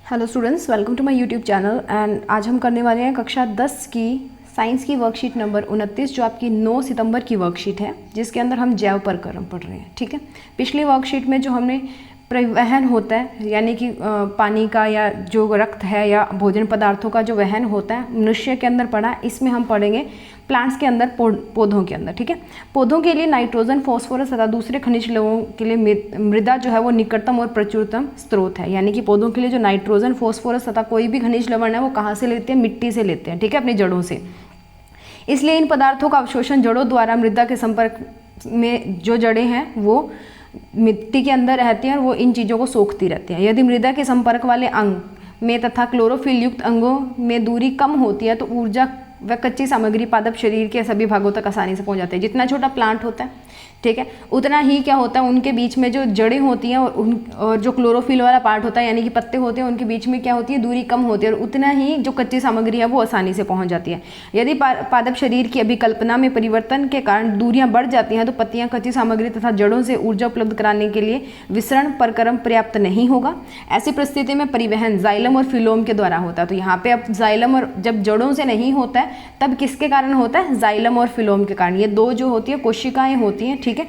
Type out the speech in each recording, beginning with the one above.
Hello students, welcome to my YouTube channel. And आज हम करने वाले हैं कक्षा 10 की साइंस की वर्कशीट नंबर 29, जो आपकी 9 सितंबर की वर्कशीट है, जिसके अंदर हम जैव प्रक्रम पढ़ रहे हैं। ठीक है, पिछली वर्कशीट में जो हमने परिवहन होता है, यानी कि पानी का या जो रक्त है या भोजन पदार्थों का जो वहन होता है मनुष्य के अंदर पढ़ा, इसमें हम पढ़ेंगे प्लांट्स के अंदर, पौधों के अंदर। ठीक है, पौधों के लिए नाइट्रोजन, फास्फोरस तथा दूसरे खनिज लवणों के लिए मृदा जो है वो निकटतम और प्रचुरतम स्रोत है। यानी कि पौधों के लिए जो नाइट्रोजन, फास्फोरस तथा कोई भी खनिज लवण है वो कहाँ से लेते हैं? मिट्टी से लेते हैं। ठीक है, अपनी जड़ों से। इसलिए इन पदार्थों का अवशोषण जड़ों द्वारा मृदा के संपर्क में जो जड़ें हैं वो मिट्टी के अंदर रहती हैं और वो इन चीज़ों को सोखती रहती हैं। यदि मृदा के संपर्क वाले अंग में तथा क्लोरोफिल युक्त अंगों में दूरी कम होती है तो ऊर्जा व कच्ची सामग्री पादप शरीर के सभी भागों तक आसानी से पहुंच जाते हैं। जितना छोटा प्लांट होता है, ठीक है, उतना ही क्या होता है, उनके बीच में जो जड़ें होती हैं और जो क्लोरोफिल वाला पार्ट होता है, यानी कि पत्ते होते हैं, उनके बीच में क्या होती है, दूरी कम होती है और उतना ही जो कच्ची सामग्री है वो आसानी से पहुंच जाती है। यदि पादप शरीर की अभिकल्पना में परिवर्तन के कारण दूरियां बढ़ जाती हैं तो पत्तियां, कच्ची सामग्री तथा जड़ों से ऊर्जा उपलब्ध कराने के लिए विसरण प्रक्रम पर्याप्त नहीं होगा। ऐसी परिस्थिति में परिवहन जाइलम और फिलोम के द्वारा होता है। तो यहाँ पे अब जाइलम और जब जड़ों से नहीं होता है तब किसके कारण होता है? जाइलम और फिलोम के कारण। ये दो जो होती है कोशिकाएं होती हैं। ठीक है,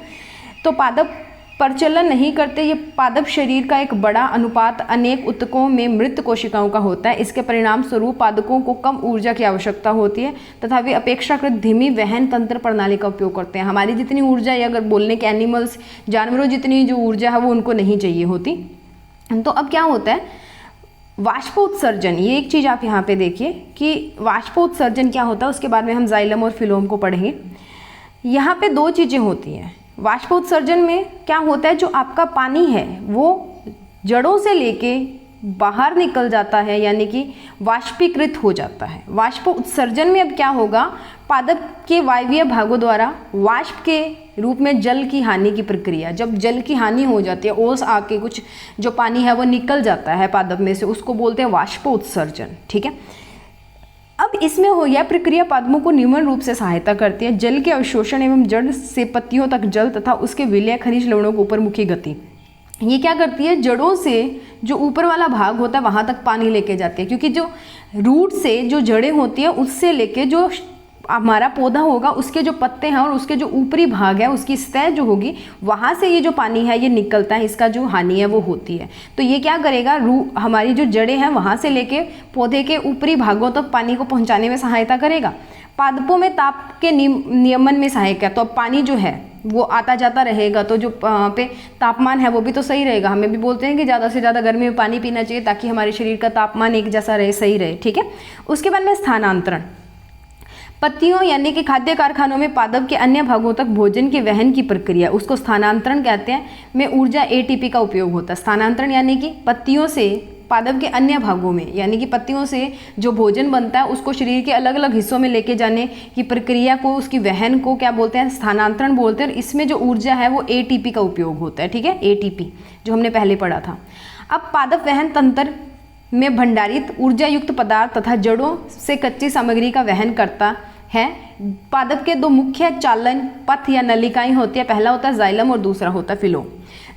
तो पादप प्रचलन नहीं करते। ये पादप शरीर का एक बड़ा अनुपात अनेक ऊतकों में मृत कोशिकाओं का होता है। इसके परिणाम स्वरूप पादपों को कम ऊर्जा की आवश्यकता होती है तथा वे अपेक्षाकृत धीमी वहन तंत्र प्रणाली का उपयोग करते हैं। हमारी जितनी ऊर्जा है, अगर बोलने के एनिमल्स, जानवरों जितनी जो ऊर्जा है वो उनको नहीं चाहिए होती। तो अब क्या होता है? वाष्पोत्सर्जन, ये एक चीज़ आप यहाँ पे देखिए कि वाष्पोत्सर्जन क्या होता है, उसके बाद में हम जाइलम और फिलोम को पढ़ेंगे। यहाँ पे दो चीज़ें होती हैं। वाष्पोत्सर्जन में क्या होता है, जो आपका पानी है वो जड़ों से लेके बाहर निकल जाता है, यानी कि वाष्पीकृत हो जाता है। वाष्पोत्सर्जन में अब क्या होगा, पादप के वायवीय भागों द्वारा वाष्प के रूप में जल की हानि की प्रक्रिया। जब जल की हानि हो जाती है, ओस आके कुछ जो पानी है वो निकल जाता है पादप में से, उसको बोलते हैं वाष्पोत्सर्जन। ठीक है, अब इसमें हो यह प्रक्रिया पादपों को निम्न रूप से सहायता करती है: जल के अवशोषण एवं जड़ से पत्तियों तक जल तथा उसके विलय खनिज लवणों को ऊपरमुखी गति। ये क्या करती है? जड़ों से जो ऊपर वाला भाग होता है वहां तक पानी लेके जाती है, क्योंकि जो रूट से जो जड़ें होती है उससे लेके जो हमारा पौधा होगा उसके जो पत्ते हैं और उसके जो ऊपरी भाग है, उसकी सतह जो होगी, वहाँ से ये जो पानी है ये निकलता है, इसका जो हानि है वो होती है। तो ये क्या करेगा, हमारी जो जड़ें हैं वहाँ से लेके पौधे के ऊपरी भागों तक पानी को पहुँचाने में सहायता करेगा। पादपों में ताप के नियमन में सहायक है। तो अब पानी जो है वो आता जाता रहेगा, तो जो पे तापमान है वो भी तो सही रहेगा। हमें भी बोलते हैं कि ज़्यादा से ज़्यादा गर्मी में पानी पीना चाहिए ताकि हमारे शरीर का तापमान एक जैसा रहे, सही रहे। ठीक है, उसके बाद में स्थानांतरण। पत्तियों यानी कि खाद्य कारखानों में पादप के अन्य भागों तक भोजन के वहन की प्रक्रिया, उसको स्थानांतरण कहते हैं, में ऊर्जा एटीपी का उपयोग होता है। स्थानांतरण यानी कि पत्तियों से पादप के अन्य भागों में, यानी कि पत्तियों से जो भोजन बनता है उसको शरीर के अलग अलग हिस्सों में लेके जाने की प्रक्रिया को, उसकी वहन को क्या बोलते हैं? स्थानांतरण बोलते हैं। इसमें जो ऊर्जा है वो एटीपी का उपयोग होता है। ठीक है, एटीपी जो हमने पहले पढ़ा था। अब पादप वहन तंत्र में भंडारित ऊर्जा युक्त पदार्थ तथा जड़ों से कच्ची सामग्री का वहन करता है। पादप के दो मुख्य चालन पथ या नलिकाएं होती है। पहला होता है जाइलम और दूसरा होता है फिलोम।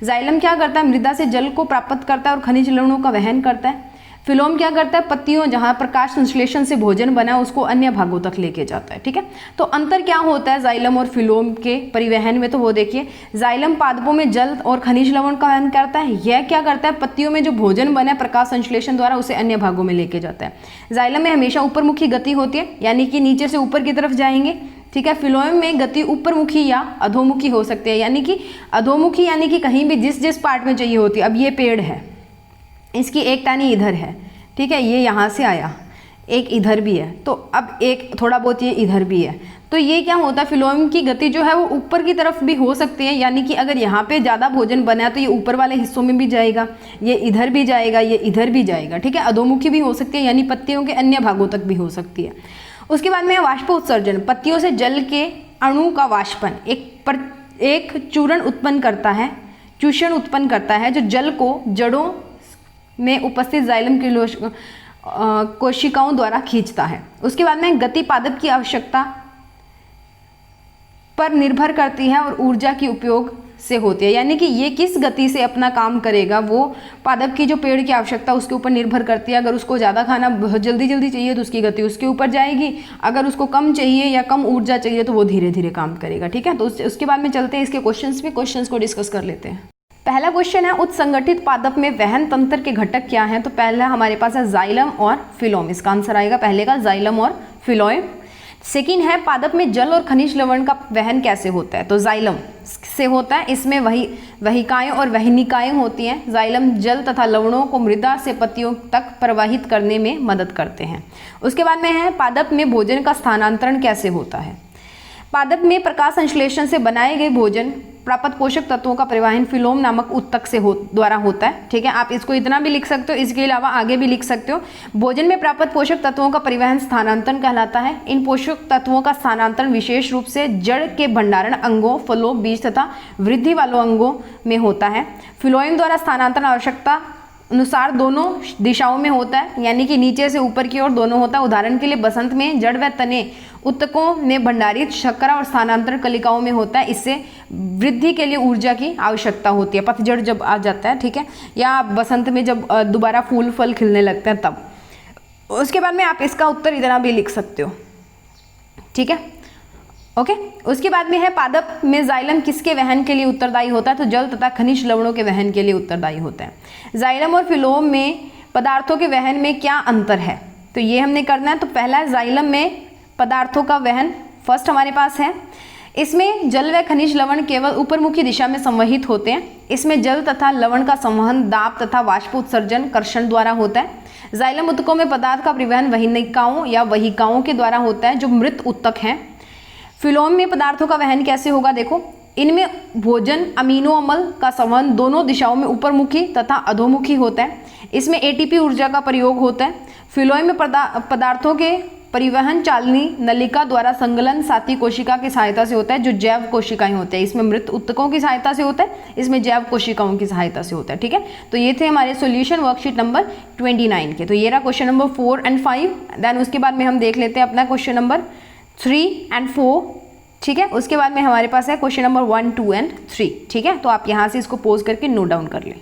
जाइलम क्या करता है? मृदा से जल को प्राप्त करता है और खनिज लवणों का वहन करता है। फिलोम क्या करता है? पत्तियों जहाँ प्रकाश संश्लेषण से भोजन बना उसको अन्य भागों तक लेके जाता है। ठीक है, तो अंतर क्या होता है जाइलम और फिलोम के परिवहन में? तो वो देखिए, जाइलम पादपों में जल और खनिज लवण का वहन करता है। यह क्या करता है? पत्तियों में जो भोजन बना है प्रकाश संश्लेषण द्वारा उसे अन्य भागों में लेके जाता है। जाइलम में हमेशा ऊपरमुखी गति होती है, यानी कि नीचे से ऊपर की तरफ जाएंगे। ठीक है, फिलोम में गति ऊपरमुखी या अधोमुखी हो सकती है, यानी कि अधोमुखी यानी कि कहीं भी जिस जिस पार्ट में चाहिए होती है। अब ये पेड़ है, इसकी एक टहनी इधर है, ठीक है, ये यहाँ से आया, एक इधर भी है, तो अब एक थोड़ा बहुत ये इधर भी है। तो ये क्या होता है, फिलोम की गति जो है वो ऊपर की तरफ भी हो सकती है, यानी कि अगर यहाँ पे ज़्यादा भोजन बना है तो ये ऊपर वाले हिस्सों में भी जाएगा, ये इधर भी जाएगा, ये इधर भी जाएगा। ठीक है, अधोमुखी भी हो सकती है, यानी पत्तियों के अन्य भागों तक भी हो सकती है। उसके बाद में वाष्पोत्सर्जन। पत्तियों से जल के अणु का वाष्पन एक चूर्ण उत्पन्न करता है, चूषण उत्पन्न करता है, जो जल को जड़ों में उपस्थित जाइलम की कोशिकाओं द्वारा खींचता है। उसके बाद में गति पादप की आवश्यकता पर निर्भर करती है और ऊर्जा की उपयोग से होती है, यानी कि ये किस गति से अपना काम करेगा वो पादप की जो पेड़ की आवश्यकता उसके ऊपर निर्भर करती है। अगर उसको ज़्यादा खाना बहुत जल्दी जल्दी चाहिए तो उसकी गति उसके ऊपर जाएगी, अगर उसको कम चाहिए या कम ऊर्जा चाहिए तो वो धीरे धीरे काम करेगा। ठीक है, तो उसके बाद में चलते हैं इसके क्वेश्चंस पे, क्वेश्चंस को डिस्कस कर लेते हैं। पहला क्वेश्चन है उत्संगठित पादप में वहन तंत्र के घटक क्या हैं। तो पहला हमारे पास है जाइलम और फिलोम, इसका आंसर आएगा पहले का जाइलम और फिलोम। सेकेंड है पादप में जल और खनिज लवण का वहन कैसे होता है। तो जाइलम से होता है, इसमें वहिकाएं और वहनिकाएं होती हैं। जाइलम जल तथा लवणों को मृदा से पत्तियों तक प्रवाहित करने में मदद करते हैं। उसके बाद में है पादप में भोजन का स्थानांतरण कैसे होता है। पादप में प्रकाश संश्लेषण से बनाए गए भोजन प्राप्त पोषक तत्वों का परिवहन फिलोम नामक उत्तक से द्वारा होता है। ठीक है, आप इसको इतना भी लिख सकते हो, इसके अलावा आगे भी लिख सकते हो। भोजन में प्राप्त पोषक तत्वों का परिवहन स्थानांतरण कहलाता है। इन पोषक तत्वों का स्थानांतरण विशेष रूप से जड़ के भंडारण अंगों, फलों, बीज तथा वृद्धि वालों अंगों में होता है। फिलोएम द्वारा स्थानांतरण आवश्यकता अनुसार दोनों दिशाओं में होता है, यानी कि नीचे से ऊपर की ओर दोनों होता है। उदाहरण के लिए बसंत में जड़ व तने उत्तकों में भंडारित शर्करा और स्थानांतरण कलिकाओं में होता है। इससे वृद्धि के लिए ऊर्जा की आवश्यकता होती है, पतझड़ जब आ जाता है। ठीक है, या बसंत में जब दोबारा फूल फल खिलने लगते हैं तब। उसके बाद में आप इसका उत्तर इतना भी लिख सकते हो। ठीक है, ओके। उसके बाद में है पादप में जाइलम किसके वहन के लिए उत्तरदायी होता है। तो जल तथा खनिज लवणों के वहन के लिए उत्तरदायी होता है। जाइलम और फिलोम में पदार्थों के वहन में क्या अंतर है, तो ये हमने करना है। तो पहला है जाइलम में पदार्थों का वहन, फर्स्ट हमारे पास है। इसमें जल व खनिज लवण केवल ऊपरमुखी दिशा में संवहित होते हैं। इसमें जल तथा लवण का संवहन दाब तथा वाष्प उत्सर्जन कर्षण द्वारा होता है। जाइलम उत्तकों में पदार्थ का परिवहन वहनिकाओं या वहिकाओं के द्वारा होता है जो मृत उत्तक हैं। फिलोम में पदार्थों का वहन कैसे होगा, देखो इनमें भोजन अमीनो अम्ल का संवहन दोनों दिशाओं में ऊपरमुखी तथा अधोमुखी होता है। इसमें एटीपी ऊर्जा का प्रयोग होता है। फिलोम में पदार्थों के परिवहन चालनी नलिका द्वारा संगलन साथी कोशिका की सहायता से होता है, जो जैव कोशिकाएं होते हैं। इसमें मृत उत्तकों की सहायता से होता है, इसमें जैव कोशिकाओं की सहायता से होता है। ठीक है, तो ये थे हमारे सॉल्यूशन वर्कशीट नंबर 29 के। तो ये रहा क्वेश्चन नंबर 4 और 5। देन उसके बाद में हम देख लेते हैं अपना क्वेश्चन नंबर 3 और 4। ठीक है, उसके बाद में हमारे पास है क्वेश्चन नंबर 1, 2 और 3। ठीक है, तो आप यहाँ से इसको पोज करके नोट डाउन कर लें।